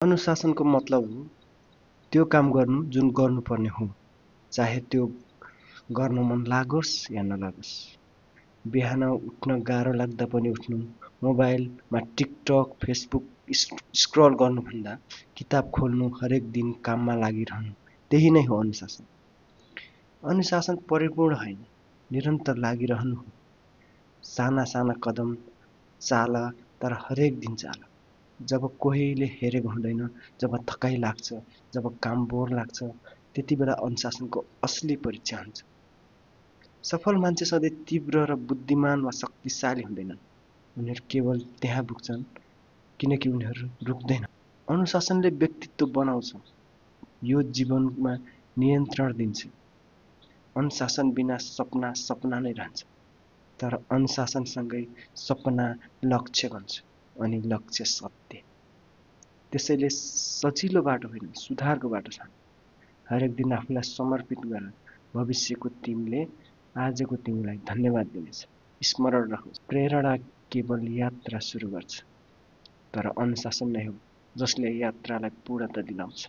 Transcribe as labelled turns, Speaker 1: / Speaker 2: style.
Speaker 1: अनुशासनको मतलब हो त्यो काम गर्नु जुन गर्नुपर्ने हो, चाहे त्यो गर्न मन लागोस् या नलागोस्। बिहान उठ्न गाह्रो लाग्दा पनि उठ्नु, मोबाइलमा टिकटक फेसबुक स्क्रल गर्नुभन्दा किताब खोल्नु, हरेक दिन काममा लागिरहनु, त्यही नै हो अनुशासन। अनुशासन परिपूर्ण होइन, निरन्तर लागिरहनु हो। साना साना कदम चाल, तर हरेक दिन चाल। जब कोहीले हेरेको हुँदैन, जब थकाइ लाग्छ, जब काम बोर लाग्छ, त्यति बेला अनुशासनको असली परिचय हुन्छ। सफल मान्छे सधैँ तीव्र र बुद्धिमान वा शक्तिशाली हुँदैनन्, उनीहरू केवल त्यहाँ पुग्छन् किनकि उनीहरू रुक्दैन। अनुशासनले व्यक्तित्व बनाउँछ, यो जीवनमा नियन्त्रण दिन्छ। अनुशासन बिना सपना सपना नै रहन्छ, तर अनुशासनसँगै सपना लक्ष्य बन्छ अनि लक्ष्य सत्य। त्यसैले सजिलो बाटो होइन, सुधारको बाटो छ। हरेक दिन आफूलाई समर्पित गर, भविष्यको तिमीले आजको तिमीलाई धन्यवाद दिनेछ। स्मरण रहोस्, प्रेरणा केवल यात्रा सुरु गर्छ, तर अनुशासन नै हो जसले यात्रालाई पूर्णता दिलाउँछ।